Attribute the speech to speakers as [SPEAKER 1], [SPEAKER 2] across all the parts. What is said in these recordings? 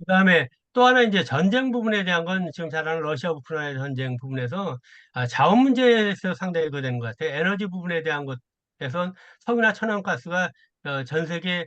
[SPEAKER 1] 그다음에 또 하나 이제 전쟁 부분에 대한 건 지금 잘 아는 러시아 우크라이나 전쟁 부분에서 자원 문제에서 상당히 그거 되는 것 같아요. 에너지 부분에 대한 것에선 석유나 천연가스가 전 세계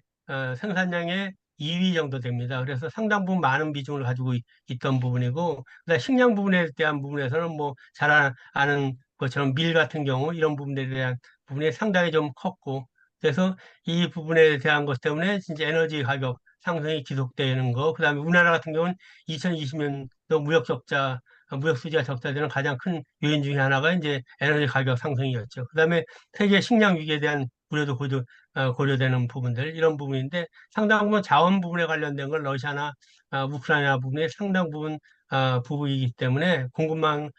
[SPEAKER 1] 생산량의 2위 정도 됩니다. 그래서 상당 부분 많은 비중을 가지고 있던 부분이고, 그다음 식량 부분에 대한 부분에서는 뭐 잘 아는 것처럼 밀 같은 경우 이런 부분에 대한 부분이 상당히 좀 컸고, 그래서 이 부분에 대한 것 때문에 진짜 에너지 가격 상승이 지속되는 거. 그다음에 우리나라 같은 경우는 2020년도 무역 수지가 적자되는 가장 큰 요인 중에 하나가 이제 에너지 가격 상승이었죠. 그다음에 세계 식량 위기에 대한 우려도 고려되는 부분들, 이런 부분인데 상당 부분 자원 부분에 관련된 건 러시아나 우크라이나 부분에 상당 부분 부분이기 때문에 공급망에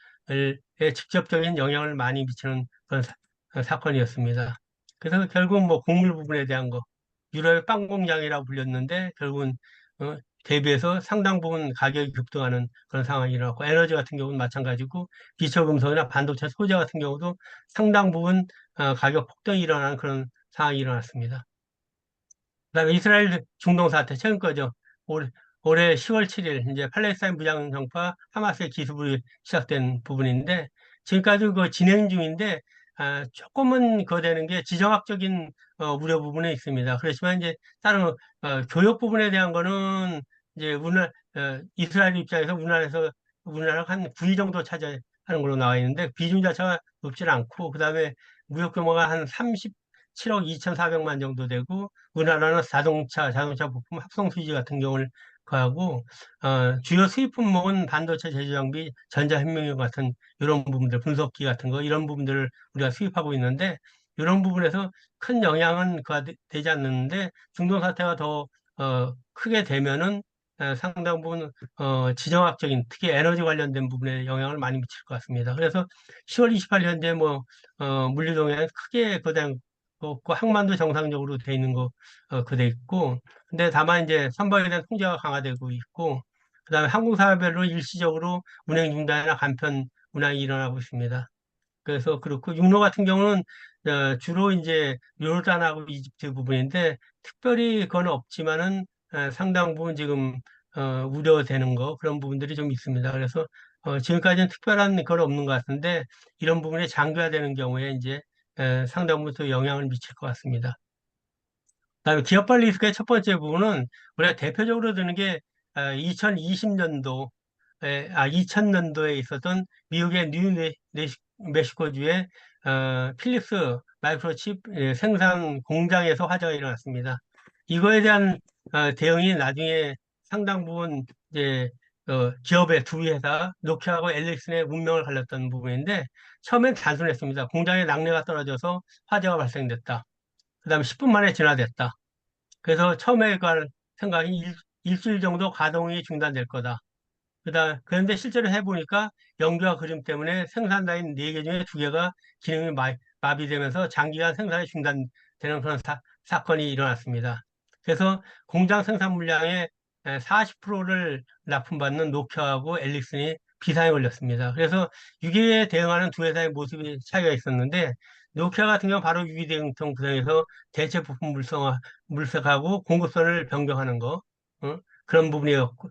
[SPEAKER 1] 직접적인 영향을 많이 미치는 그런 사건이었습니다. 그래서 결국 뭐 곡물 부분에 대한 거, 유럽의 빵 공장이라고 불렸는데 결국은 어, 대비해서 상당 부분 가격이 급등하는 그런 상황이 일어났고, 에너지 같은 경우는 마찬가지고 비철금속이나 반도체 소재 같은 경우도 상당 부분 가격 폭등이 일어나는 그런 상황이 일어났습니다. 그다음에 이스라엘 중동 사태 최근 거죠. 올해 10월 7일 이제 팔레스타인 무장정파 하마스의 기습으로 시작된 부분인데 지금까지 그 진행 중인데 조금은 거되는 게 지정학적인 우려 부분에 있습니다. 그렇지만 이제 다른 교역 부분에 대한 거는 이제 이스라엘 입장에서 우리나라가 한 9위 정도 차지하는 걸로 나와 있는데 비중 자체가 높지 않고, 그다음에 무역 규모가 한 37억 2,400만 정도 되고, 우리나라는 자동차 부품 합성 수지 같은 경우를 가하고, 주요 수입 품목은 반도체 제조 장비, 전자현미경 같은 이런 부분들, 분석기 같은 거, 이런 부분들을 우리가 수입하고 있는데, 이런 부분에서 큰 영향은 되지 않는데, 중동 사태가 더, 크게 되면은, 상당 부분, 지정학적인, 특히 에너지 관련된 부분에 영향을 많이 미칠 것 같습니다. 그래서 10월 28일 현재 뭐, 물류동에 크게 거대한 없고 항만도 정상적으로 돼 있는 거 그대 있고, 근데 다만 이제 선박에 대한 통제가 강화되고 있고, 그다음에 항공사별로 일시적으로 운행 중단이나 간편 운항이 일어나고 있습니다. 그래서 그렇고, 육로 같은 경우는 주로 이제 요르단하고 이집트 부분인데 특별히 그건 없지만은 상당 부분 지금 우려되는 거, 그런 부분들이 좀 있습니다. 그래서 지금까지는 특별한 건 없는 것 같은데 이런 부분이 장기화되는 경우에 이제 상당 부분 또 영향을 미칠 것 같습니다. 그다음에 기업발 리스크의 첫 번째 부분은 우리가 대표적으로 드는 게 2020년도, 2000년도에 있었던 미국의 멕시코주의 필립스 마이크로칩 생산 공장에서 화재가 일어났습니다. 이거에 대한 대응이 나중에 상당 부분 이제 기업의 두 회사 노키아하고 엘릭슨의 운명을 갈렸던 부분인데, 처음엔 단순했습니다. 공장에 낙뢰가 떨어져서 화재가 발생됐다. 그다음에 10분 만에 진화됐다. 그래서 처음에 그 생각이 일주일 정도 가동이 중단될 거다. 그런데 실제로 해보니까 연기와 그림 때문에 생산라인 4개 중에 2개가 기능이 마비되면서 장기간 생산이 중단되는 그런 사건이 일어났습니다. 그래서 공장 생산 물량의 40%를 납품받는 노키아하고 엘릭슨이 비상에 걸렸습니다. 그래서 위기에 대응하는 두 회사의 모습이 차이가 있었는데, 노키아 같은 경우는 바로 위기 대응통 구성에서 대체 부품 물색하고 공급선을 변경하는 거, 그런 부분이었고,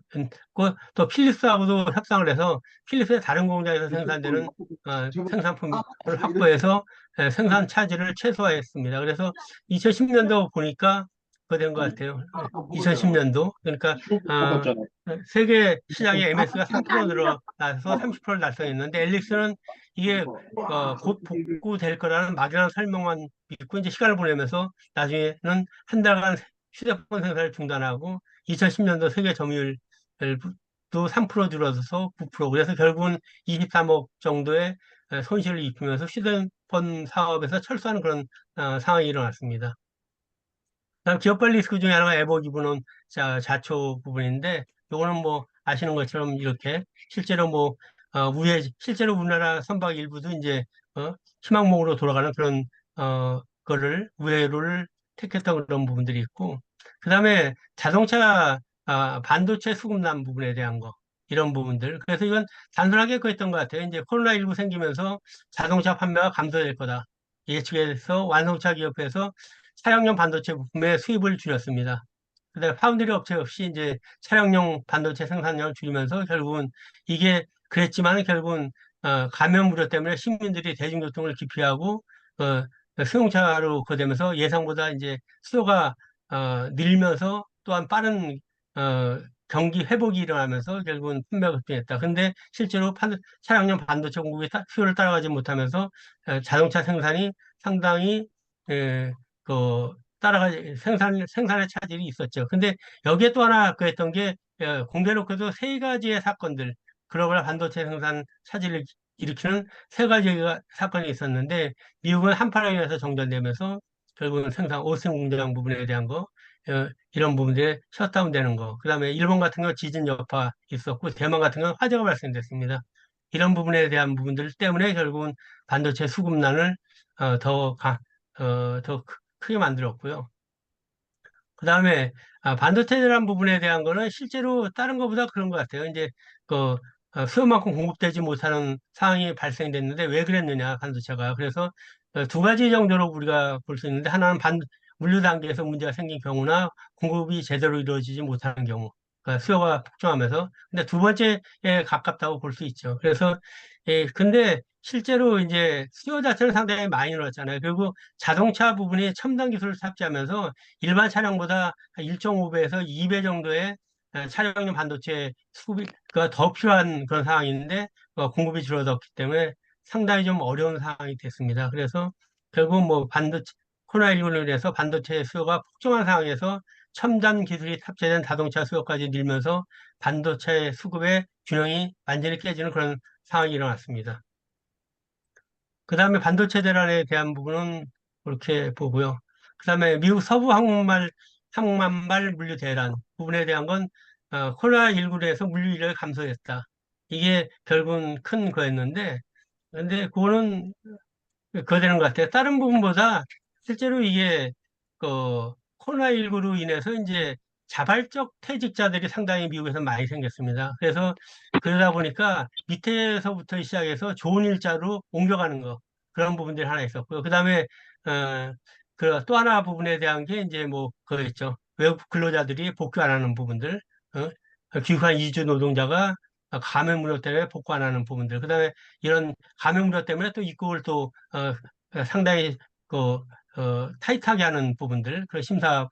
[SPEAKER 1] 또 필립스하고도 협상을 해서 필립스의 다른 공장에서 생산되는 생산품을 확보해서 생산 차질을 최소화했습니다. 그래서 2010년도 보니까 그거 된 것 같아요. 2010년도. 그러니까 어, 세계 시장의 MS가 3% 늘어나서 30%를 달성했는데, 엘릭스는 이게 곧 복구될 거라는 막연한 설명만 믿고 이제 시간을 보내면서 나중에는 한 달간 휴대폰 생산을 중단하고 2010년도 세계 점유율도 3% 줄어들어서 9%. 그래서 결국은 23억 정도의 손실을 입히면서 휴대폰 사업에서 철수하는 그런 상황이 일어났습니다. 다음 기업발 리스크 중에 하나가 에버 기분은 자초 부분인데, 요거는 뭐 아시는 것처럼 이렇게 실제로 뭐 실제로 우리나라 선박 일부도 이제 희망목으로 돌아가는 그런 거를 우회로를 택했던 그런 부분들이 있고, 그다음에 자동차 반도체 수급난 부분에 대한 거, 이런 부분들. 그래서 이건 단순하게 그랬던 것 같아요. 이제 코로나19 생기면서 자동차 판매가 감소될 거다 예측해서 완성차 기업에서 차량용 반도체 부품의 수입을 줄였습니다. 그다음에 파운드리 업체 없이 이제 차량용 반도체 생산량을 줄이면서 결국은 이게 그랬지만 결국은 감염 우려 때문에 시민들이 대중교통을 기피하고 수용차로 거되면서 예상보다 이제 수요가 늘면서 또한 빠른 어, 경기 회복이 일어나면서 결국은 판매가 급증했다. 근데 실제로 차량용 반도체 공급이 수요를 따라가지 못하면서 자동차 생산이 상당히 에, 그 따라가지 생산의 차질이 있었죠. 근데 여기에 또 하나 그랬던 게 공교롭게도 세 가지의 사건들 글로벌 반도체 생산 차질을 일으키는 세 가지 사건이 있었는데 미국은 한파로 인해서 정전되면서 결국은 오스틴 공장 부분에 대한 거 이런 부분들이 셧다운되는 거. 그다음에 일본 같은 경우 지진 여파 있었고 대만 같은 경우 화재가 발생됐습니다. 이런 부분에 대한 부분들 때문에 결국은 반도체 수급난을 더 크게 만들었고요. 그다음에 반도체라는 부분에 대한 거는 실제로 다른 것보다 그런 것 같아요. 이제 그 수요만큼 공급되지 못하는 상황이 발생됐는데 왜 그랬느냐 반도체가 그래서 두 가지 정도로 우리가 볼 수 있는데 하나는 물류 단계에서 문제가 생긴 경우나 공급이 제대로 이루어지지 못하는 경우 그러니까 수요가 폭증하면서 근데 두 번째에 가깝다고 볼 수 있죠. 그래서 근데 실제로 이제 수요 자체는 상당히 많이 늘었잖아요. 그리고 자동차 부분이 첨단 기술을 탑재하면서 일반 차량보다 1.5배에서 2배 정도의 차량용 반도체 수급이 더 필요한 그런 상황인데 공급이 줄어들었기 때문에 상당히 좀 어려운 상황이 됐습니다. 그래서 결국 뭐 코로나19로 인해서 반도체 수요가 폭증한 상황에서 첨단 기술이 탑재된 자동차 수요까지 늘면서 반도체 수급의 균형이 완전히 깨지는 그런 상황이 일어났습니다. 그 다음에 반도체 대란에 대한 부분은 그렇게 보고요. 그 다음에 미국 서부 항만발 물류 대란 부분에 대한 건 코로나19로 해서 물류를 감소했다. 이게 결국은 큰 거였는데, 근데 그거는 그거 되는 것 같아요. 다른 부분보다 실제로 이게 코로나19로 인해서 이제 자발적 퇴직자들이 상당히 미국에서 많이 생겼습니다. 그래서 그러다 보니까 밑에서부터 시작해서 좋은 일자로 옮겨가는 거 그런 부분들이 하나 있었고요. 그다음에 또 하나 부분에 대한 게 이제 뭐 그거였죠. 외국 근로자들이 복귀 안 하는 부분들, 귀국한 이주 노동자가 감염 우려 때문에 복구 안 하는 부분들, 그다음에 이런 감염 우려 때문에 또 입국을 또 상당히 그 타이트하게 하는 부분들, 그런 심사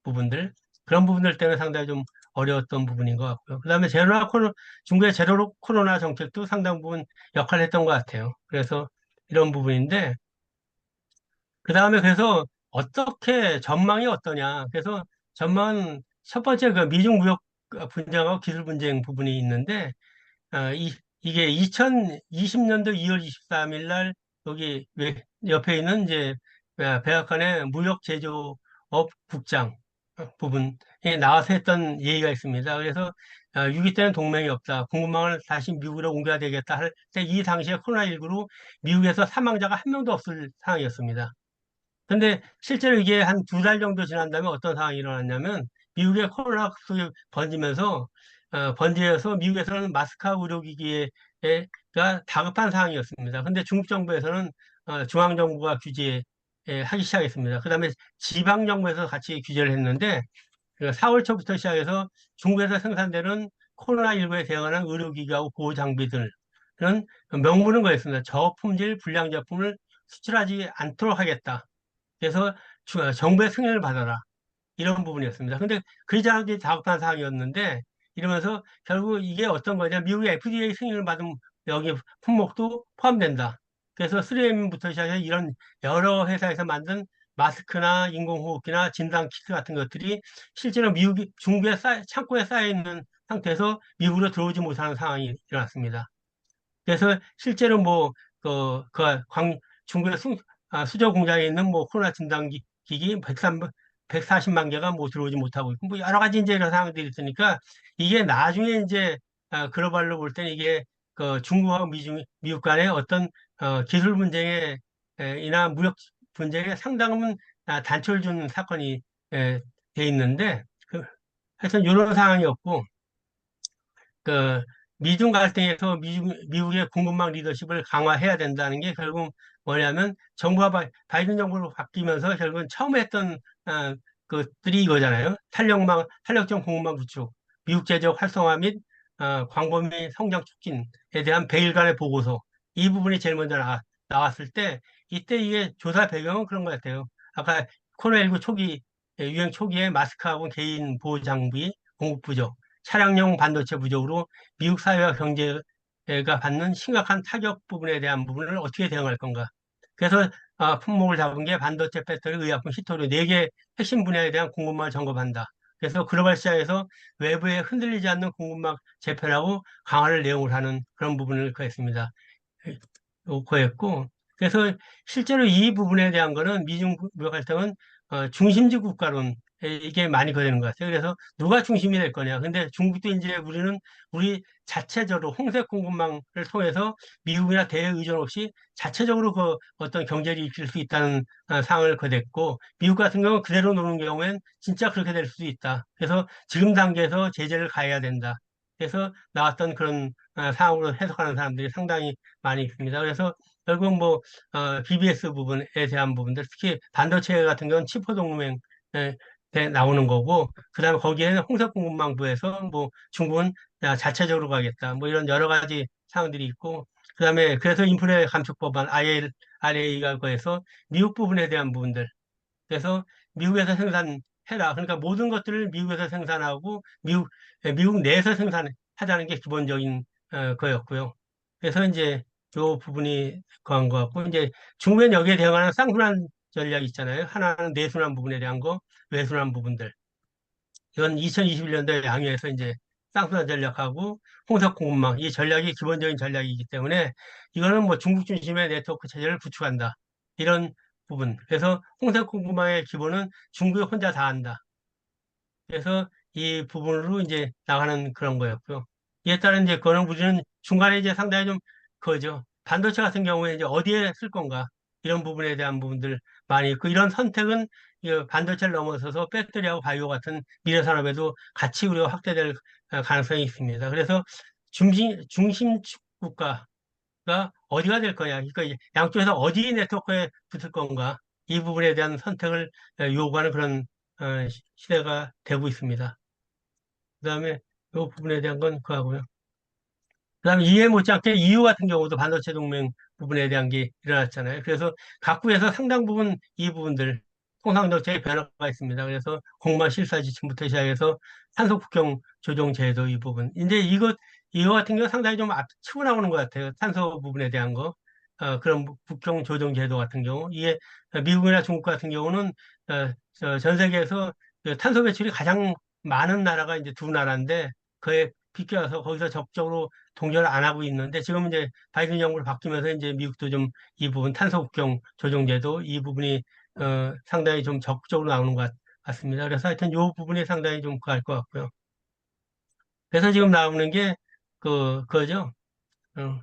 [SPEAKER 1] 부분들, 그런 부분들 때문에 상당히 좀 어려웠던 부분인 것 같고요. 그다음에 중국의 제로 코로나 정책도 상당 부분 역할을 했던 것 같아요. 그래서 이런 부분인데, 그다음에 그래서 어떻게 전망이 어떠냐. 그래서 전망은 첫 번째 그 미중 무역 분쟁하고 기술 분쟁 부분이 있는데, 이게 2020년도 2월 23일 날 여기 옆에 있는 이제 백악관의 무역제조업 국장 부분에 나와서 했던 얘기가 있습니다. 그래서 6.2 때는 동맹이 없다. 공급망을 다시 미국으로 옮겨야 되겠다 할 때 이 당시에 코로나19로 미국에서 사망자가 한 명도 없을 상황이었습니다. 근데 실제로 이게 한 두 달 정도 지난 다음에 어떤 상황이 일어났냐면 미국의 코로나 속에 번지면서 미국에서는 마스크하고 의료기기가 다급한 상황이었습니다. 근데 중국 정부에서는 중앙정부가 규제하기 시작했습니다. 그다음에 지방정부에서 같이 규제를 했는데 4월 초부터 시작해서 중국에서 생산되는 코로나19에 대응하는 의료기기하고 보호장비들은 명분은 거였습니다. 저품질 불량 제품을 수출하지 않도록 하겠다. 그래서 정부의 승인을 받아라. 이런 부분이었습니다. 근데 그 자들이 다급한 사항이었는데 이러면서 결국 이게 어떤 거냐. 미국의 FDA 승인을 받은 여기 품목도 포함된다. 그래서 3M부터 시작해서 이런 여러 회사에서 만든 마스크나 인공호흡기나 진단 키트 같은 것들이 실제로 중국의 창고에 쌓여 있는 상태에서 미국으로 들어오지 못하는 상황이 일어났습니다. 그래서 실제로 뭐, 중국의 수저 공장에 있는 뭐 코로나 기기 140만 개가 뭐 들어오지 못하고 있고, 뭐 여러 가지 이제 이런 상황들이 있으니까 이게 나중에 이제 글로벌로 볼 때는 이게 중국하고 미국 간의 어떤 기술 분쟁에 이나 무역 분쟁에 상당한 단초를 준 사건이 돼 있는데, 하여튼 이런 상황이었고, 그 미중 갈등에서 미국의 공급망 리더십을 강화해야 된다는 게 결국 뭐냐면 바이든 정부로 바뀌면서 결국은 처음 했던 것들이 이거잖아요. 탄력적 공급망 구축, 미국 재적 활성화 및 광범위 성장 촉진에 대한 백일간의 보고서. 이 부분이 제일 먼저 나왔을 때, 이때 이게 조사 배경은 그런 것 같아요. 아까 코로나19 초기, 유행 초기에 마스크하고 개인 보호 장비 공급 부족, 차량용 반도체 부족으로 미국 사회와 경제가 받는 심각한 타격 부분에 대한 부분을 어떻게 대응할 건가. 그래서 품목을 잡은 게 반도체, 배터리, 의약품, 히토류 4개 핵심 분야에 대한 공급망을 점검한다. 그래서 글로벌 시장에서 외부에 흔들리지 않는 공급망 재편하고 강화를 내용을 하는 그런 부분을 거했습니다. 거했고, 그래서 실제로 이 부분에 대한 거는 미중 무역 갈등은 중심지 국가론 이게 많이 거되는 것 같아요. 그래서 누가 중심이 될 거냐. 근데 중국도 이제 우리 자체적으로 홍색 공급망을 통해서 미국이나 대외 의존 없이 자체적으로 그 어떤 경제를 일으킬 수 있다는 상황을 거뒀고, 미국 같은 경우는 그대로 노는 경우엔 진짜 그렇게 될 수도 있다. 그래서 지금 단계에서 제재를 가해야 된다. 그래서 나왔던 그런 상황으로 해석하는 사람들이 상당히 많이 있습니다. 그래서 결국 뭐 BBS 부분에 대한 부분들, 특히 반도체 같은 경우는 치포 동맹에 나오는 거고, 그다음에 거기에는 홍색 공급망부에서 뭐 중국은 자체적으로 가겠다, 뭐 이런 여러 가지 사항들이 있고, 그다음에 그래서 인플레 감축 법안 IRA가 거에서 미국 부분에 대한 부분들, 그래서 미국에서 생산해라. 그러니까 모든 것들을 미국에서 생산하고 미국 내에서 생산하자는 게 기본적인 거였고요. 그래서 이제 요 부분이 그한 것 같고, 이제 중국은 여기에 대응하는 쌍순환 전략이 있잖아요. 하나는 내순환 부분에 대한 거, 외순환 부분들. 이건 2021년도에 양회에서 이제 쌍순환 전략하고 홍석 공급망, 이 전략이 기본적인 전략이기 때문에 이거는 뭐 중국 중심의 네트워크 체제를 구축한다. 이런 부분. 그래서 홍색 공급망의 기본은 중국이 혼자 다 한다. 그래서 이 부분으로 이제 나가는 그런 거였고요. 이에 따른 이제 그거는 우리는 중간에 이제 상당히 좀 그죠. 반도체 같은 경우에 이제 어디에 쓸 건가 이런 부분에 대한 부분들 많이 있고, 이런 선택은 이 반도체를 넘어서서 배터리하고 바이오 같은 미래 산업에도 같이 우리가 확대될 가능성이 있습니다. 그래서 중심 국가가 어디가 될 거냐. 그러니까 이제 양쪽에서 어디 네트워크에 붙을 건가. 이 부분에 대한 선택을 요구하는 그런 시대가 되고 있습니다. 그다음에 이 부분에 대한 건 그거고요. 그다음에 이해 못지않게 EU 같은 경우도 반도체 동맹 부분에 대한 게 일어났잖아요. 그래서 각국에서 상당 부분 이 부분들 통상정책의 변화가 있습니다. 그래서 공마 실사 지침부터 시작해서 탄소 국경 조정 제도 이 부분. 이제 이거 같은 경우 상당히 좀 치고 나오는 것 같아요. 탄소 부분에 대한 거. 그런 국경 조정 제도 같은 경우. 이게 미국이나 중국 같은 경우는 전 세계에서 그 탄소 배출이 가장 많은 나라가 이제 두 나라인데, 그에 비껴서 거기서 적극적으로 동조를 안 하고 있는데, 지금 이제 바이든 정부로 바뀌면서 이제 미국도 좀 이 부분 탄소 국경 조정제도 이 부분이 상당히 좀 적극적으로 나오는 것 같습니다. 그래서 하여튼 이 부분이 상당히 좀 그할 것 같고요. 그래서 지금 나오는 게 그거죠. 어,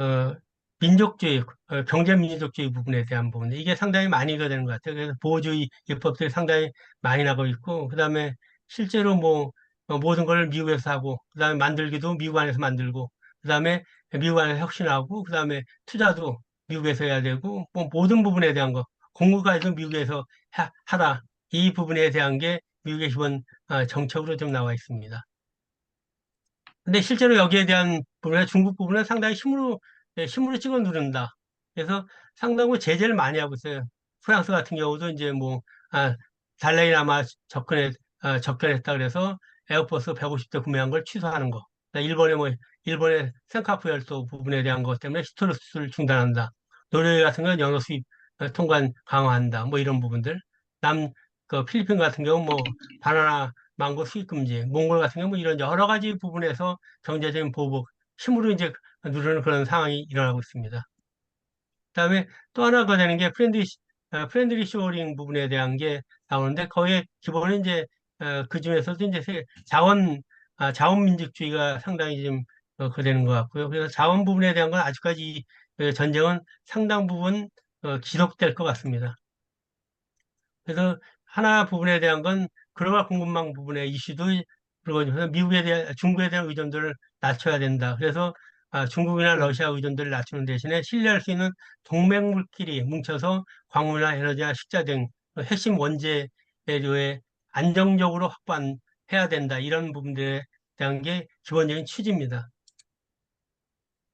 [SPEAKER 1] 어, 민족주의, 경제민족주의 부분에 대한 부분. 이게 상당히 많이 이거 되는 것 같아요. 그래서 보호주의 입법들이 상당히 많이 나고 있고, 그 다음에 실제로 뭐, 모든 걸 미국에서 하고, 그 다음에 만들기도 미국 안에서 만들고, 그 다음에 미국 안에서 혁신하고, 그 다음에 투자도 미국에서 해야 되고, 뭐 모든 부분에 대한 거, 공급까지도 미국에서 하라. 이 부분에 대한 게 미국의 기본 정책으로 좀 나와 있습니다. 근데 실제로 여기에 대한 부분에 중국 부분은 상당히 힘으로 찍어 누른다. 그래서 상당히 제재를 많이 하고 있어요. 프랑스 같은 경우도 이제 뭐, 달라이라마 접견했다 그래서 에어버스 150대 구매한 걸 취소하는 거. 일본의 센카프 열도 부분에 대한 것 때문에 시트루 수출을 중단한다. 노르웨이 같은 건 연어 수입 통관 강화한다. 뭐 이런 부분들. 필리핀 같은 경우 뭐, 바나나 망고 수입 금지, 몽골 같은 경우 뭐 이런 여러 가지 부분에서 경제적인 보복, 힘으로 이제 누르는 그런 상황이 일어나고 있습니다. 그다음에 또 하나가 되는 게 프렌들리 쇼어링 부분에 대한 게 나오는데, 거기에 기본은 이제 그 중에서도 이제 자원민족주의가 상당히 좀 되는 것 같고요. 그래서 자원 부분에 대한 건 아직까지 이 전쟁은 상당 부분 지속될 것 같습니다. 그래서 하나 부분에 대한 건 글로벌 공급망 부분의 이슈도, 그리고 중국에 대한 의존도를 낮춰야 된다. 그래서 중국이나 러시아 의존도를 낮추는 대신에 신뢰할 수 있는 동맹물끼리 뭉쳐서 광물이나 에너지나 식자 등 핵심 원재 내조에 안정적으로 확보해야 된다. 이런 부분들에 대한 게 기본적인 취지입니다.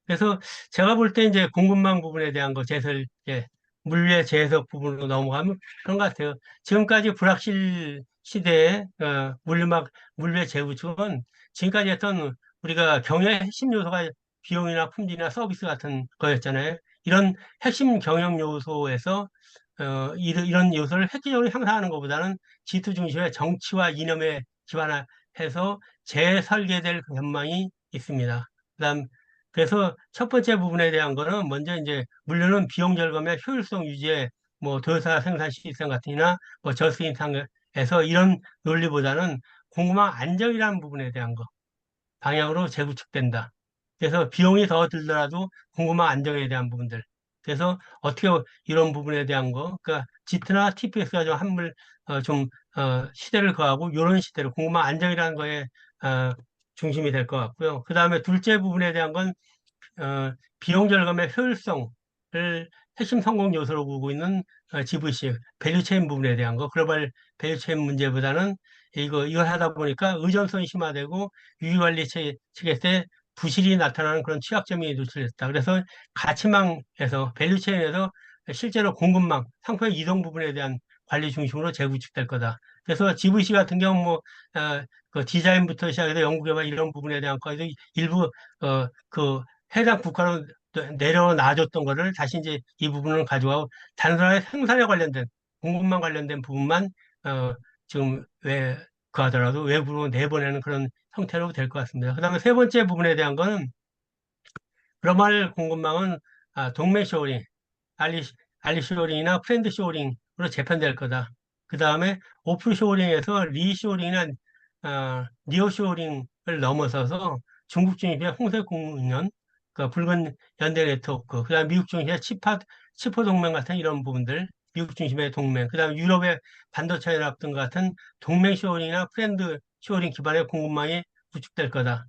[SPEAKER 1] 그래서 제가 볼 때 이제 공급망 부분에 대한 거 제설, 예, 물류의 재해석 부분으로 넘어가면 그런 것 같아요. 지금까지 불확실 시대에 물류의 재구축은 지금까지 했던 우리가 경영의 핵심 요소가 비용이나 품질이나 서비스 같은 거였잖아요. 이런 핵심 경영 요소에서 이런 요소를 획기적으로 향상하는 것보다는 G2 중심의 정치와 이념에 기반해서 재설계될 전망이 있습니다. 그다음 그래서 첫 번째 부분에 대한 거는 먼저 이제 물류는 비용 절감의 효율성 유지에 뭐 도요타 생산 시스템 같으나 뭐 저스인상에서 이런 논리보다는 공급망 안정이라는 부분에 대한 거 방향으로 재구축된다. 그래서 비용이 더 들더라도 공급망 안정에 대한 부분들. 그래서 어떻게 이런 부분에 대한 거, 그러니까 지트나 TPS가 좀 시대를 거하고 이런 시대를 공급망 안정이라는 거에 어, 중심이 될 것 같고요. 그 다음에 둘째 부분에 대한 건 비용 절감의 효율성을 핵심 성공 요소로 보고 있는 GVC, 밸류체인 부분에 대한 거, 글로벌 밸류체인 문제보다는 이걸 하다 보니까 의존성이 심화되고 유기관리 측에서 부실이 나타나는 그런 취약점이 노출됐다. 그래서 가치망에서, 밸류체인에서 실제로 공급망, 상품의 이동 부분에 대한 관리 중심으로 재구축될 거다. 그래서 GVC 같은 경우 그 디자인부터 시작해서 연구개발 이런 부분에 대한 거에도 일부 그 해당 국가로 내려놔줬던 거를 다시 이제 이 부분을 가져가고 단순하게 생산에 관련된 공급망 관련된 부분만 어, 지금 그 하더라도 외부로 내보내는 그런 형태로 될 것 같습니다. 그다음에 세 번째 부분에 대한 거는 글로벌 공급망은 동맹 쇼링, 알리, 알리 쇼링이나 프렌드 쇼링으로 재편될 거다. 그 다음에 오프 쇼링에서 리 쇼링이나 니오 쇼링을 넘어서서 중국 중심의 홍색 공유년, 그 붉은 연대 네트워크, 그 다음 미국 중심의 치포 동맹 같은 이런 부분들, 미국 중심의 동맹, 그 다음 유럽의 반도체 연합 등 같은 동맹 쇼링이나 프렌드 쇼링 기반의 공급망이 구축될 거다.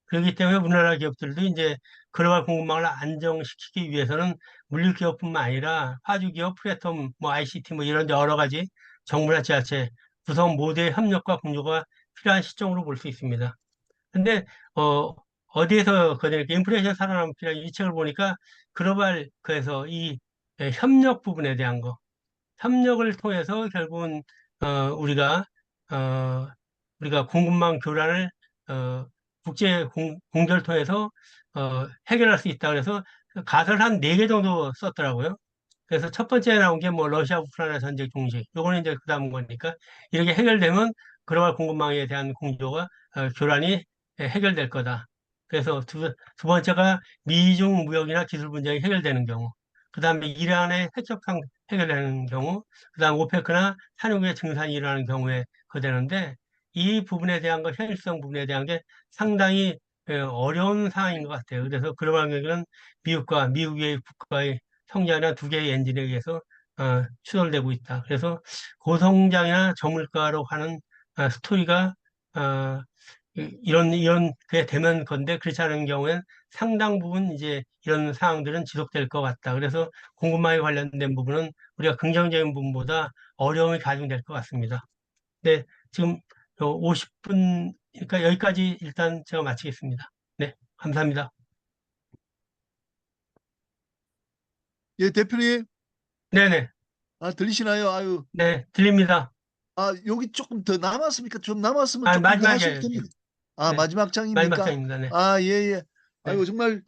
[SPEAKER 1] 그렇기 때문에 우리나라 기업들도 이제 글로벌 공급망을 안정시키기 위해서는 물류 기업뿐만 아니라 화주 기업, 플랫폼, 뭐 ICT 뭐 이런 여러 가지 정부나 지자체 구성 모두의 협력과 공조가 필요한 시점으로 볼 수 있습니다. 근데 어디에서 이렇게 인플레이션 살아남기라는 이 책을 보니까 글로벌 그래서 이 협력 부분에 대한 거 협력을 통해서 결국은 어, 우리가 어, 우리가 공급망 교란을 어, 국제 공조를 통해서 해결할 수 있다. 그래서 가설을 한 네 개 정도 썼더라고요. 그래서 첫 번째 나온 게 뭐 러시아 우크라이나 전쟁 종식. 요거는 이제 그다음 거니까 이렇게 해결되면 글로벌 공급망에 대한 공조가 교란이 해결될 거다. 그래서 두 번째가 미중 무역이나 기술 분쟁이 해결되는 경우. 그다음에 이란의 핵협상 해결되는 경우, 그다음 오페크나 산유국의 증산이 일어나는 경우에 되는데 이 부분에 대한 거, 현실성 부분에 대한 게 상당히 어려운 상황인 것 같아요. 그래서 글로벌 경기는 미국과 미국의 국가의 성장이나 두 개의 엔진에 의해서 추돌되고 있다. 그래서 고성장이나 저물가로 하는 스토리가 어, 이런 게 되면 건데 그렇지 않은 경우엔 상당 부분 이제 이런 상황들은 지속될 것 같다. 그래서 공급망에 관련된 부분은 우리가 긍정적인 부분보다 어려움이 가중될 것 같습니다. 네, 지금 50분, 그러니까 여기까지 일단 제가 마치겠습니다. 네, 감사합니다.
[SPEAKER 2] 예, 대표님,
[SPEAKER 1] 네네,
[SPEAKER 2] 들리시나요? 아유,
[SPEAKER 1] 네, 들립니다.
[SPEAKER 2] 여기 조금 더 남았습니까? 좀 남았으면 조금 더 하셔도
[SPEAKER 1] 마지막에,
[SPEAKER 2] 됩니다.
[SPEAKER 1] 네,
[SPEAKER 2] 마지막
[SPEAKER 1] 마지막
[SPEAKER 2] 장입니까?
[SPEAKER 1] 장입니다. 네,
[SPEAKER 2] 예, 예.
[SPEAKER 1] 네.
[SPEAKER 2] 아유, 정말,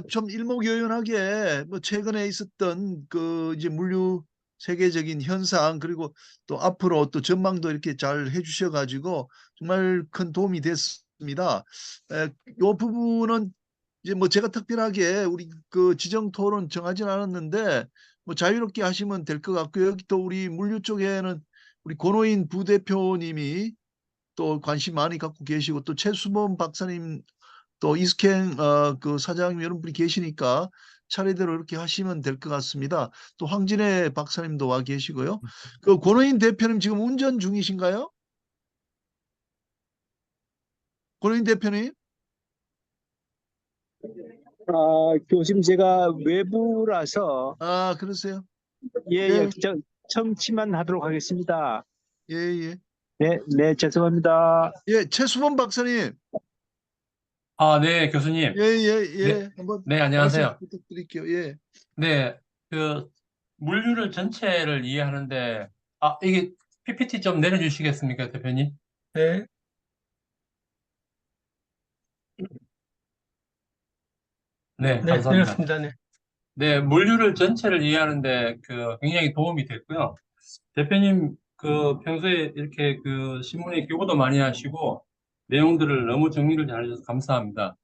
[SPEAKER 2] 좀 일목요연하게, 뭐, 최근에 있었던 그, 이제 물류 세계적인 현상, 그리고 또 앞으로 또 전망도 이렇게 잘 해주셔가지고, 정말 큰 도움이 됐습니다. 요 부분은 이제 뭐 제가 특별하게 우리 그 지정 토론 정하진 않았는데, 뭐 자유롭게 하시면 될 것 같고요. 여기 또 우리 물류 쪽에는 우리 권호인 부대표님이 또 관심 많이 갖고 계시고, 또 최수범 박사님, 또 이스캔 그 사장님 여러 분이 계시니까 차례대로 이렇게 하시면 될 것 같습니다. 또 황진애 박사님도 와 계시고요. 그 권호인 대표님 지금 운전 중이신가요? 권호인 대표님?
[SPEAKER 3] 교수님, 제가 외부라서,
[SPEAKER 2] 그러세요?
[SPEAKER 3] 예, 예,
[SPEAKER 2] 네.
[SPEAKER 3] 청취만 하도록 하겠습니다.
[SPEAKER 2] 예, 예.
[SPEAKER 3] 네, 네, 죄송합니다.
[SPEAKER 2] 예, 최수범 박사님.
[SPEAKER 4] 아, 네, 교수님.
[SPEAKER 2] 예, 예,
[SPEAKER 4] 네,
[SPEAKER 2] 예. 한번
[SPEAKER 4] 네,
[SPEAKER 2] 말씀
[SPEAKER 4] 안녕하세요.
[SPEAKER 2] 부탁드릴게요. 예.
[SPEAKER 4] 네, 그, 물류를 전체를 이해하는데, 이게 PPT 좀 내려주시겠습니까, 대표님?
[SPEAKER 1] 네.
[SPEAKER 4] 네,
[SPEAKER 1] 네,
[SPEAKER 4] 감사합니다.
[SPEAKER 1] 내렸습니다. 네.
[SPEAKER 4] 네, 물류를 전체를 이해하는데, 굉장히 도움이 됐고요. 대표님, 평소에 이렇게 신문에 교보도 많이 하시고, 내용들을 너무 정리를 잘해주셔서 감사합니다.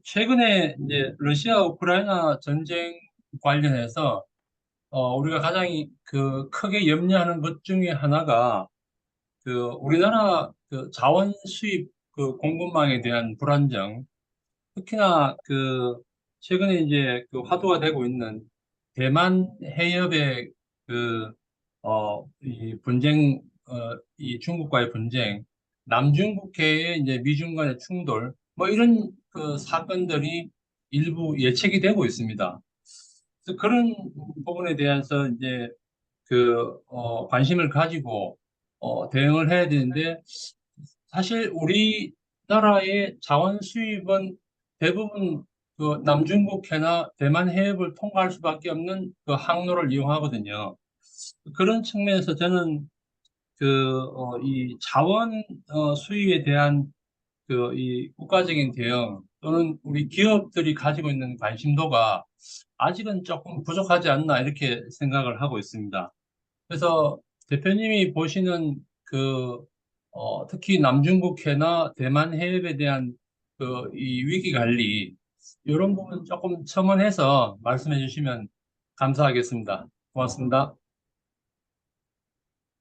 [SPEAKER 4] 최근에 이제 러시아 우크라이나 전쟁 관련해서 우리가 가장 크게 염려하는 것 중에 하나가 우리나라 자원 수입 공급망에 대한 불안정, 특히나 최근에 이제 화두가 되고 있는 대만 해협의 이 분쟁, 이 중국과의 분쟁, 남중국해의 이제 미중 간의 충돌, 뭐 이런 사건들이 일부 예측이 되고 있습니다. 그래서 그런 부분에 대해서 이제 관심을 가지고 대응을 해야 되는데, 사실 우리나라의 자원 수입은 대부분 남중국해나 대만 해협을 통과할 수밖에 없는 항로를 이용하거든요. 그런 측면에서 저는 이 자원 수입에 대한 이 국가적인 대응 또는 우리 기업들이 가지고 있는 관심도가 아직은 조금 부족하지 않나 이렇게 생각을 하고 있습니다. 그래서 대표님이 보시는 특히 남중국해나 대만 해협에 대한 이 위기 관리 이런 부분 조금 첨언해서 말씀해 주시면 감사하겠습니다. 고맙습니다.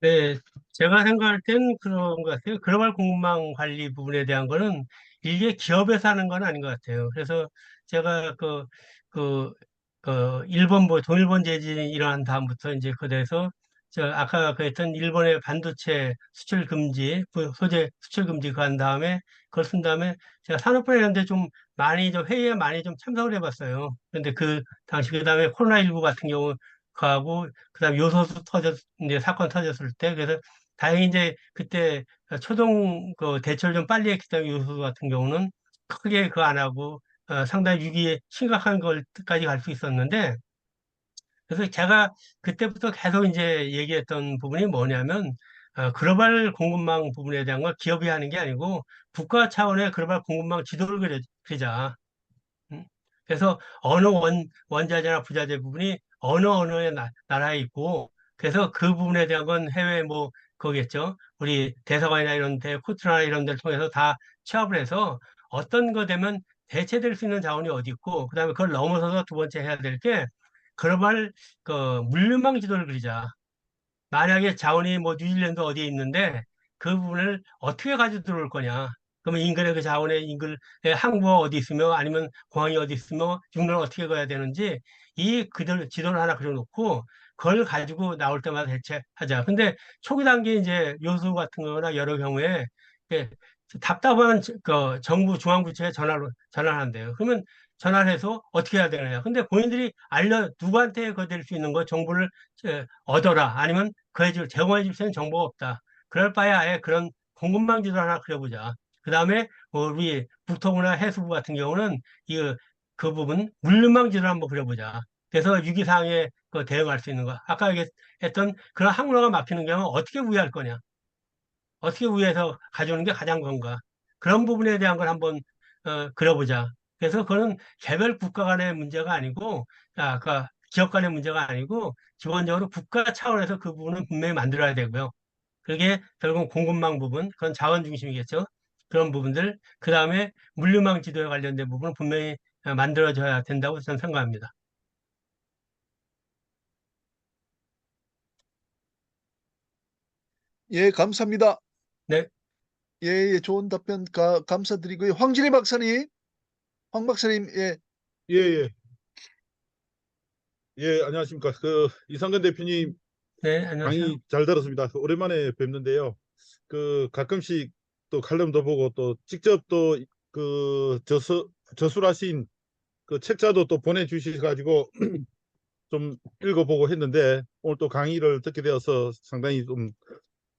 [SPEAKER 1] 네, 제가 생각할 땐 그런 것 같아요. 글로벌 공급망 관리 부분에 대한 거는 이게 기업에서 하는 건 아닌 것 같아요. 그래서 제가 그, 일본 동일본 재진이 일어난 다음부터 이제 그래서 아까 했던 일본의 반도체 수출 금지, 소재 수출 금지 그 한 다음에 그걸 쓴 다음에 제가 산업부에 있는데 좀 많이 좀 회의에 많이 좀 참석을 해봤어요. 그런데 그 당시 그 다음에 코로나19 같은 경우 하고 그다음 요소수 이제 사건 터졌을 때 그래서 다행히 이제 그때 초동 대처를 좀 빨리 했기 때문에 요소수 같은 경우는 크게 그 안 하고 상당히 위기에 심각한 걸까지 갈 수 있었는데 그래서 제가 그때부터 계속 이제 얘기했던 부분이 뭐냐면 글로벌 공급망 부분에 대한 걸 기업이 하는 게 아니고 국가 차원의 글로벌 공급망 지도를 그리자. 음. 그래서 어느 원자재나 부자재 부분이 어느 나라에 있고, 그래서 그 부분에 대한 건 해외 뭐, 거겠죠. 우리 대사관이나 이런 데, 코트나 이런 데를 통해서 다 취합을 해서 어떤 거 되면 대체될 수 있는 자원이 어디 있고, 그 다음에 그걸 넘어서서 두 번째 해야 될 게, 글로벌 물류망 지도를 그리자. 만약에 자원이 뭐 뉴질랜드 어디에 있는데 그 부분을 어떻게 가지고 들어올 거냐. 그러면 인근의 그 자원의 인근의 항구가 어디 있으며 아니면 공항이 어디 있으며 육로를 어떻게 가야 되는지 이 그들 지도를 하나 그려놓고 그걸 가지고 나올 때마다 대체하자. 근데 초기 단계 이제 요소 같은 거나 여러 경우에 예, 답답한 정부 중앙부처에 전화를 한대요. 그러면 전화를 해서 어떻게 해야 되느냐. 근데 본인들이 누구한테 그거 될 수 있는 거 정보를 얻어라. 아니면 제공해 줄 수 있는 정보가 없다. 그럴 바에 아예 그런 공급망 지도 하나 그려보자. 그 다음에 우리 국토부나 해수부 같은 경우는 그 부분 물류망 지도를 한번 그려보자. 그래서 위기상황에 대응할 수 있는 거. 아까 얘기했던 그런 항로가 막히는 경우 어떻게 우회할 거냐. 어떻게 우회해서 가져오는 게 가장 건가. 그런 부분에 대한 걸 한번 그려보자. 그래서 그거는 개별 국가 간의 문제가 아니고, 아까 기업 간의 문제가 아니고, 기본적으로 국가 차원에서 그 부분은 분명히 만들어야 되고요. 그게 결국 공급망 부분, 그건 자원 중심이겠죠. 그런 부분들, 그 다음에 물류망 지도에 관련된 부분은 분명히 만들어져야 된다고 저는 생각합니다.
[SPEAKER 2] 예, 감사합니다.
[SPEAKER 1] 네,
[SPEAKER 2] 예, 예, 좋은 답변 감사드리고요. 황진희 박사님, 황 박사님, 예,
[SPEAKER 5] 예, 예, 예, 안녕하십니까. 이상근 대표님
[SPEAKER 1] 네, 안녕하세요.
[SPEAKER 5] 강의 잘 들었습니다. 오랜만에 뵙는데요. 가끔씩 또 칼럼도 보고 또 직접 또 저술하신 책자도 또 보내주셔가지고 좀 읽어보고 했는데 오늘 또 강의를 듣게 되어서 상당히 좀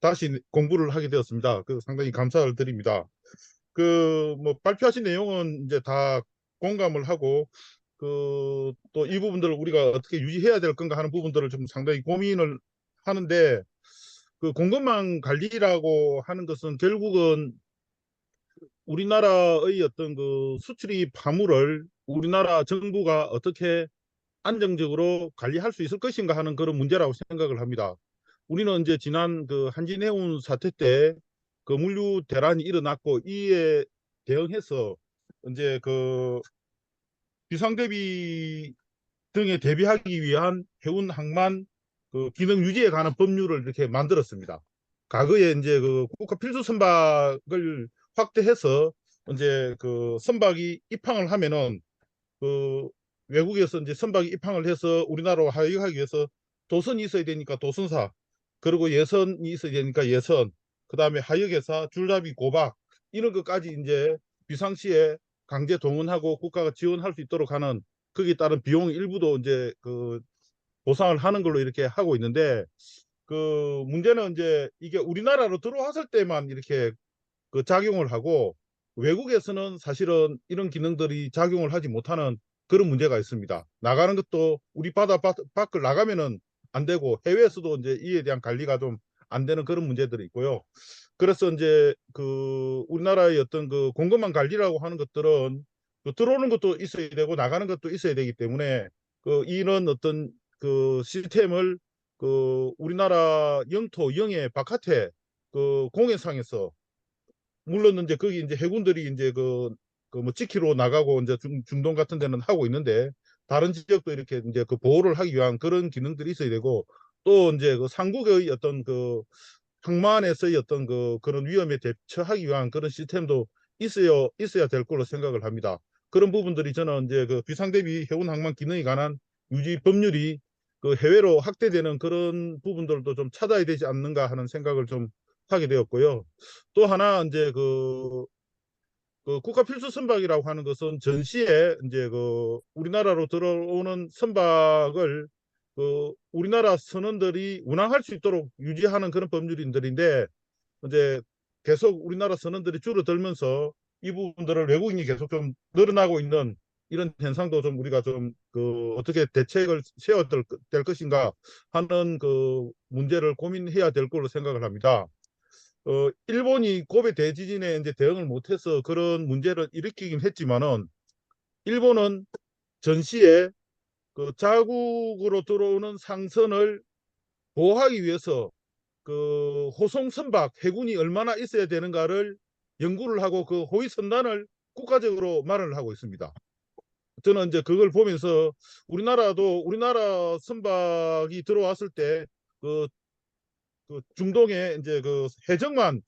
[SPEAKER 5] 다시 공부를 하게 되었습니다. 그 상당히 감사를 드립니다. 그 뭐 발표하신 내용은 이제 다 공감을 하고 그 또 이 부분들을 우리가 어떻게 유지해야 될 건가 하는 부분들을 좀 상당히 고민을 하는데 그 공급망 관리라고 하는 것은 결국은 우리나라의 어떤 그 수출입 화물을 우리나라 정부가 어떻게 안정적으로 관리할 수 있을 것인가 하는 그런 문제라고 생각을 합니다. 우리는 이제 지난 그 한진해운 사태 때 그 물류 대란이 일어났고 이에 대응해서 이제 그 비상대비 등에 대비하기 위한 해운 항만 그 기능 유지에 관한 법률을 이렇게 만들었습니다. 과거에 이제 그 국가 필수 선박을 확대해서 이제 그 선박이 입항을 하면은 그 외국에서 이제 선박이 입항을 해서 우리나라로 하역하기 위해서 도선이 있어야 되니까 도선사, 그리고 예선이 있어야 되니까 예선, 그다음에 하역회사, 줄잡이 고박 이런 것까지 이제 비상시에 강제 동원하고 국가가 지원할 수 있도록 하는 거기에 따른 비용 일부도 이제 그 보상을 하는 걸로 이렇게 하고 있는데 그 문제는 이제 이게 우리나라로 들어왔을 때만 이렇게 그 작용을 하고 외국에서는 사실은 이런 기능들이 작용을 하지 못하는 그런 문제가 있습니다. 나가는 것도 우리 바다 밖을 나가면은 안 되고 해외에서도 이제 이에 대한 관리가 좀 안 되는 그런 문제들이 있고요. 그래서 이제 그 우리나라의 어떤 그 공급망 관리라고 하는 것들은 그 들어오는 것도 있어야 되고 나가는 것도 있어야 되기 때문에 그 이런 어떤 그 시스템을 그 우리나라 영토 영해 바깥에 그 공해상에서 물론 이제 거기 이제 해군들이 이제 그 뭐 지키러 나가고 이제 중동 같은 데는 하고 있는데 다른 지역도 이렇게 이제 그 보호를 하기 위한 그런 기능들이 있어야 되고 또 이제 그 삼국의 어떤 그 항만에서의 어떤 그런 위험에 대처하기 위한 그런 시스템도 있어야 될 걸로 생각을 합니다. 그런 부분들이 저는 이제 그 비상대비 해운 항만 기능에 관한 유지 법률이 그 해외로 확대되는 그런 부분들도 좀 찾아야 되지 않는가 하는 생각을 좀 하게 되었고요. 또 하나 이제 그 국가 필수 선박이라고 하는 것은 전시에 이제 그 우리나라로 들어오는 선박을 그 우리나라 선원들이 운항할 수 있도록 유지하는 그런 법률인들인데 이제 계속 우리나라 선원들이 줄어들면서 이 부분들을 외국인이 계속 좀 늘어나고 있는 이런 현상도 좀 우리가 좀 그 어떻게 대책을 세워야 될 것인가 하는 그 문제를 고민해야 될 걸로 생각을 합니다. 일본이 고베 대지진에 이제 대응을 못해서 그런 문제를 일으키긴 했지만은 일본은 전시에 그 자국으로 들어오는 상선을 보호하기 위해서 그 호송 선박 해군이 얼마나 있어야 되는가를 연구를 하고 그 호위 선단을 국가적으로 마련을 하고 있습니다. 저는 이제 그걸 보면서 우리나라도 우리나라 선박이 들어왔을 때그 그 중동에 이제 그 해적만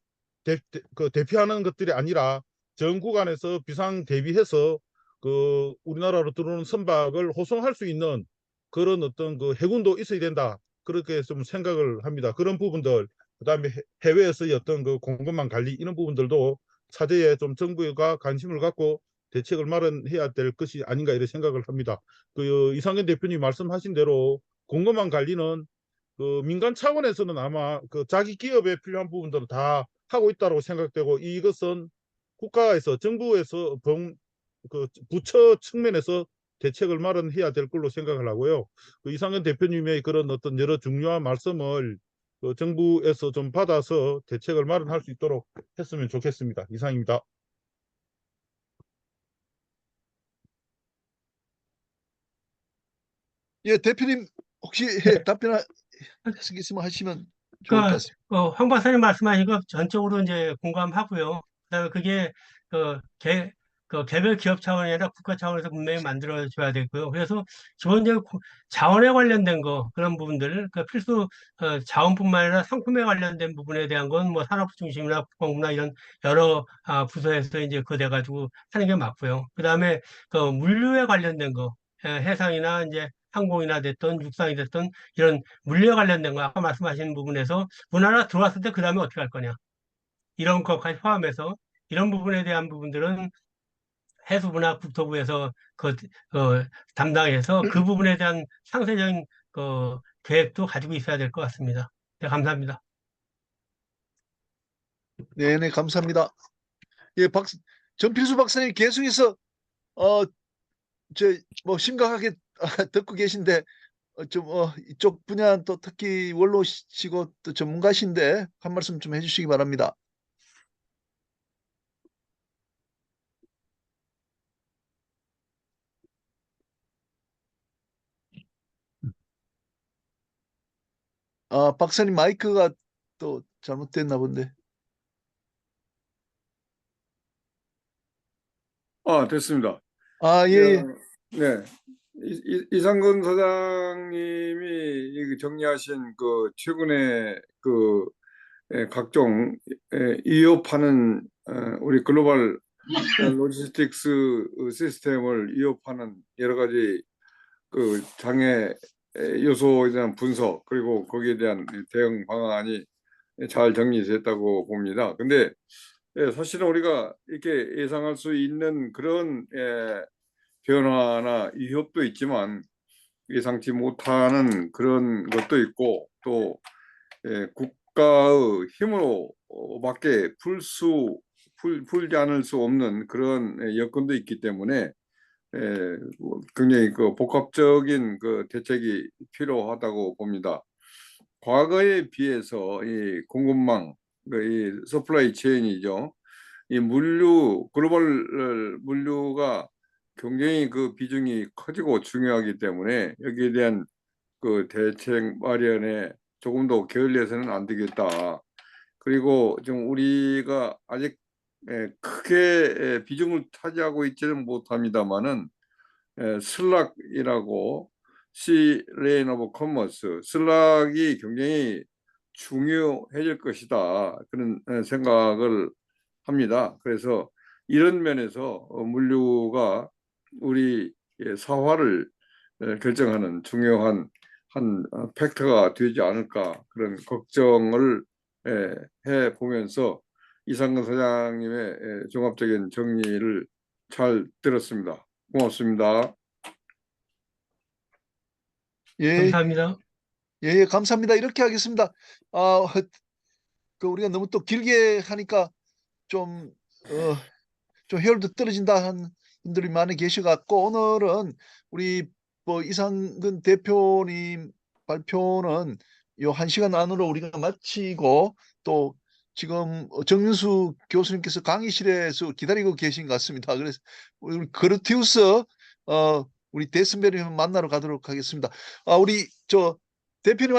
[SPEAKER 5] 그 대피하는 것들이 아니라 전 구간에서 비상 대비해서 그 우리나라로 들어오는 선박을 호송할 수 있는 그런 어떤 그 해군도 있어야 된다. 그렇게 좀 생각을 합니다. 그런 부분들, 그다음에 해외에서의 어떤 그 공급망 관리 이런 부분들도 차제에 좀 정부가 관심을 갖고 대책을 마련해야 될 것이 아닌가 이런 생각을 합니다. 그 이상현 대표님 말씀하신 대로 공급망 관리는 그 민간 차원에서는 아마 그 자기 기업에 필요한 부분들은 다 하고 있다고 생각되고 이것은 국가에서 정부에서 그 부처 측면에서 대책을 마련해야 될 걸로 생각을 하고요. 그 이상현 대표님의 그런 어떤 여러 중요한 말씀을 그 정부에서 좀 받아서 대책을 마련할 수 있도록 했으면 좋겠습니다. 이상입니다.
[SPEAKER 2] 예, 대표님 혹시
[SPEAKER 1] 네.
[SPEAKER 2] 답변하실 게 있으면 하시면 좋을 것
[SPEAKER 1] 그러니까
[SPEAKER 2] 같습니다.
[SPEAKER 1] 황 박사님 말씀하신 거 전적으로 이제 공감하고요. 그다음에 그게 그 개별 기업 차원이 아니라 국가 차원에서 분명히 만들어줘야 되고요. 그래서 기본적으로 자원에 관련된 거 그런 부분들, 그 필수 자원뿐만 아니라 상품에 관련된 부분에 대한 건 뭐 산업부 중심이나 국방부나 이런 여러 부서에서 이제 그거 돼가지고 하는 게 맞고요. 그다음에 그 물류에 관련된 거, 해상이나 이제 항공이나 됐든 육상이 됐든 이런 물리에 관련된 거 아까 말씀하신 부분에서 우리나라 들어왔을 때 그 다음에 어떻게 할 거냐 이런 것까지 포함해서 이런 부분에 대한 부분들은 해수부나 국토부에서 담당해서 그 부분에 대한 상세적인 계획도 가지고 있어야 될 것 같습니다. 네, 감사합니다.
[SPEAKER 2] 네, 감사합니다. 예, 전필수 박사님 계속해서 뭐 심각하게 듣고 계신데 이쪽 분야 또 특히 원로시고 또 전문가신데 한 말씀 좀 해주시기 바랍니다. 박사님 마이크가 또 잘못됐나 본데.
[SPEAKER 6] 됐습니다.
[SPEAKER 2] 예.
[SPEAKER 6] 네. 이상근 사장님이 정리하신 최근에 각종 위협하는 우리 글로벌 로지스틱스 시스템을 위협하는 여러 가지 장애 요소에 대한 분석 그리고 거기에 대한 대응 방안이 잘 정리됐다고 봅니다. 근데 사실은 우리가 이렇게 예상할 수 있는 그런 변화나 위협도 있지만 예상치 못하는 그런 것도 있고 또 국가의 힘으로 밖에 풀지 않을 수 없는 그런 여건도 있기 때문에 굉장히 복합적인 대책이 필요하다고 봅니다. 과거에 비해서 이 공급망, 이 서플라이 체인이죠. 이 글로벌 물류가 굉장히 비중이 커지고 중요하기 때문에 여기에 대한 대책 마련에 조금 더 게을리해서는 안 되겠다. 그리고 지금 우리가 아직 크게 비중을 차지하고 있지는 못합니다만은 슬락이라고 Sea Lane of Commerce, 슬락이 굉장히 중요해질 것이다. 그런 생각을 합니다. 그래서 이런 면에서 물류가 우리 사활을 결정하는 중요한 한 팩터가 되지 않을까 그런 걱정을 해 보면서 이상근 사장님의 종합적인 정리를 잘 들었습니다. 고맙습니다.
[SPEAKER 1] 감사합니다.
[SPEAKER 2] 예, 감사합니다. 이렇게 하겠습니다. 우리가 너무 또 길게 하니까 좀 효율도 떨어진다 하는 분들이 많이 계셔갖고 오늘은 우리 뭐 이상근 대표님 발표는 요 1시간 안으로 우리가 마치고 또 지금 정윤수 교수님께서 강의실에서 기다리고 계신 것 같습니다. 그래서 우리 그르티우스 우리 데스메리 만나러 가도록 하겠습니다. 우리 대표님